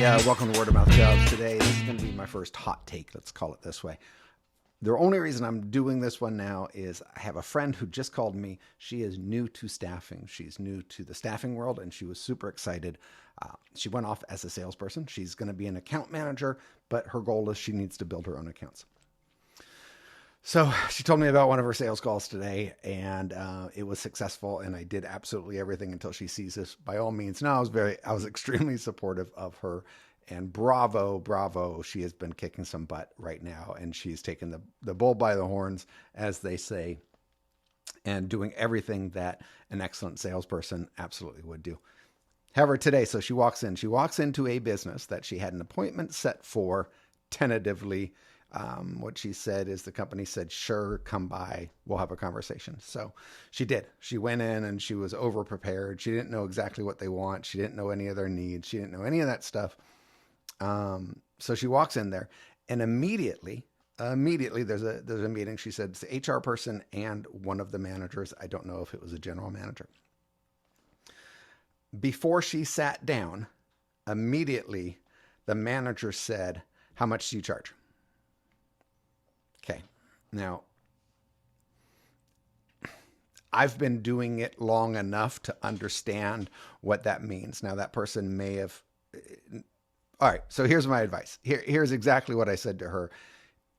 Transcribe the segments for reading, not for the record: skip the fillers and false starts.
welcome to Word of Mouth Jobs. Today, this is going to be my first hot take, let's call it this way. The only reason I'm doing this one now is I have a friend who just called me. She is new to staffing. She's new to the staffing world, and she was super excited. She went off as a salesperson. She's going to be an account manager, but her goal is she needs to build her own accounts. So she told me about one of her sales calls today, and it was successful, and I did absolutely everything until she sees this. By all means, no, I was extremely supportive of her, and bravo, she has been kicking some butt right now, and she's taken the bull by the horns, as they say, and doing everything that an excellent salesperson absolutely would do. However, today, so she walks into a business that she had an appointment set for tentatively. What she said is the company said, sure, come by, we'll have a conversation. So she did. She went in and she was over prepared. She didn't know exactly what they want. She didn't know any of their needs. She didn't know any of that stuff. So she walks in there, and immediately there's a meeting. She said it's the HR person and one of the managers. I don't know if it was a general manager. Before she sat down, immediately the manager said, how much do you charge? Okay. Now, I've been doing it long enough to understand what that means. Now, that person may have... All right, so here's my advice. Here's exactly what I said to her.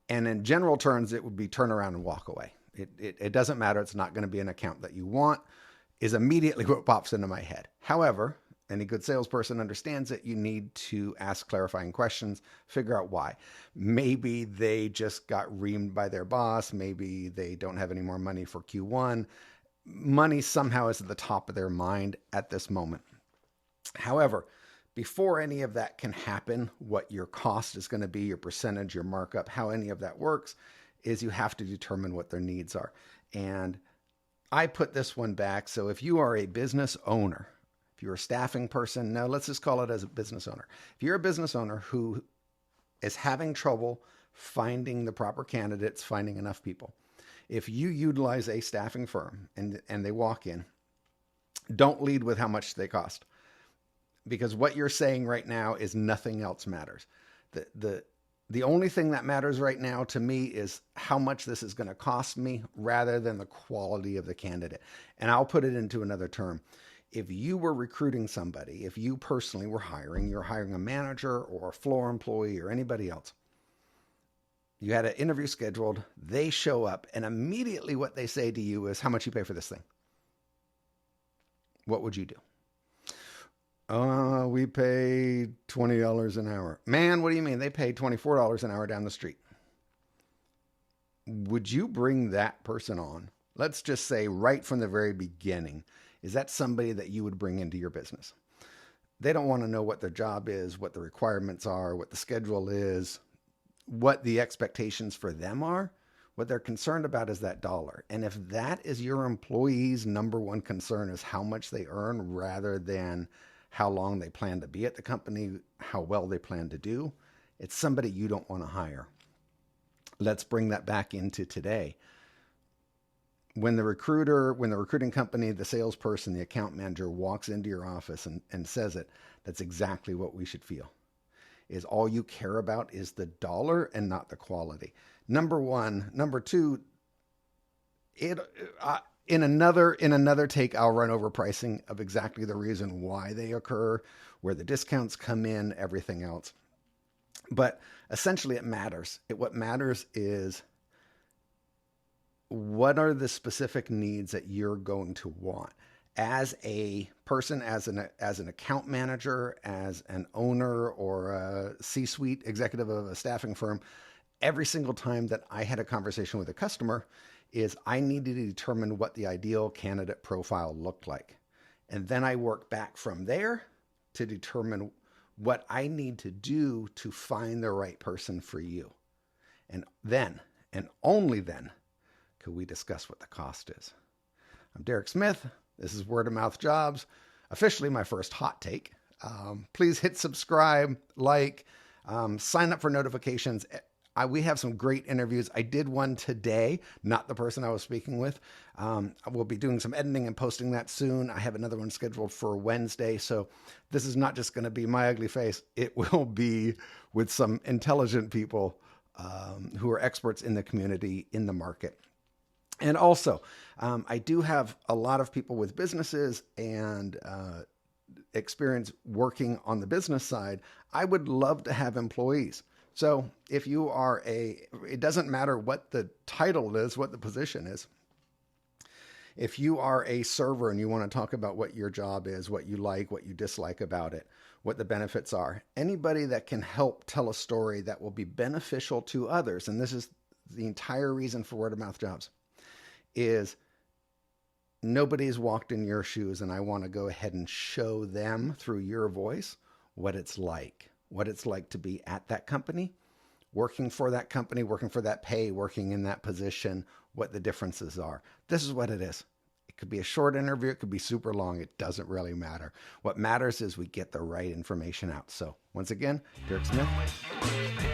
And in general terms, it would be turn around and walk away. It doesn't matter. It's not going to be an account that you want, is immediately what pops into my head. However, any good salesperson understands that you need to ask clarifying questions, figure out why. Maybe they just got reamed by their boss. Maybe they don't have any more money for Q1. Money somehow is at the top of their mind at this moment. However, before any of that can happen, what your cost is going to be, your percentage, your markup, how any of that works, is you have to determine what their needs are. And I put this one back. So if you are a business owner, if you're a staffing person, no, let's just call it as a business owner. If you're a business owner who is having trouble finding the proper candidates, finding enough people, if you utilize a staffing firm and they walk in, don't lead with how much they cost. Because what you're saying right now is nothing else matters. The only thing that matters right now to me is how much this is going to cost me rather than the quality of the candidate. And I'll put it into another term. If you were recruiting somebody, if you personally were hiring, you're hiring a manager or a floor employee or anybody else, you had an interview scheduled, they show up, and immediately what they say to you is, how much you pay for this thing? What would you do? We pay $20 an hour. Man, what do you mean? They pay $24 an hour down the street. Would you bring that person on? Let's just say right from the very beginning, is that somebody that you would bring into your business? They don't want to know what their job is, what the requirements are, what the schedule is, what the expectations for them are. What they're concerned about is that dollar. And if that is your employee's number one concern, is how much they earn rather than how long they plan to be at the company, how well they plan to do, it's somebody you don't want to hire. Let's bring that back into today. When the recruiting company, the salesperson, the account manager walks into your office and says it, that's exactly what we should feel. Is all you care about is the dollar and not the quality. Number one. Number two, in another take, I'll run over pricing of exactly the reason why they occur, where the discounts come in, everything else. But essentially it matters. What matters is, what are the specific needs that you're going to want as a person, as an account manager, as an owner or a C-suite executive of a staffing firm. Every single time that I had a conversation with a customer, is I needed to determine what the ideal candidate profile looked like. And then I work back from there to determine what I need to do to find the right person for you. And then, and only then, could we discuss what the cost is. I'm Derek Smith. This is Word of Mouth Jobs, officially my first hot take. Please hit subscribe, like, sign up for notifications. we have some great interviews. I did one today, not the person I was speaking with. We'll be doing some editing and posting that soon. I have another one scheduled for Wednesday. So this is not just going to be my ugly face. It will be with some intelligent people who are experts in the community, in the market. And also, I do have a lot of people with businesses and experience working on the business side. I would love to have employees. So if you are it doesn't matter what the title is, what the position is. If you are a server and you want to talk about what your job is, what you like, what you dislike about it, what the benefits are, anybody that can help tell a story that will be beneficial to others, and this is the entire reason for word of mouth jobs, is nobody's walked in your shoes, and I want to go ahead and show them through your voice what it's like to be at that company, working for that company, working for that pay, working in that position, what the differences are. This is what it is. It could be a short interview. It could be super long. It doesn't really matter. What matters is we get the right information out. So once again, Derek Smith,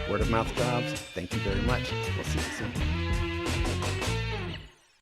Word of Mouth Jobs. Thank you very much. We'll see you soon.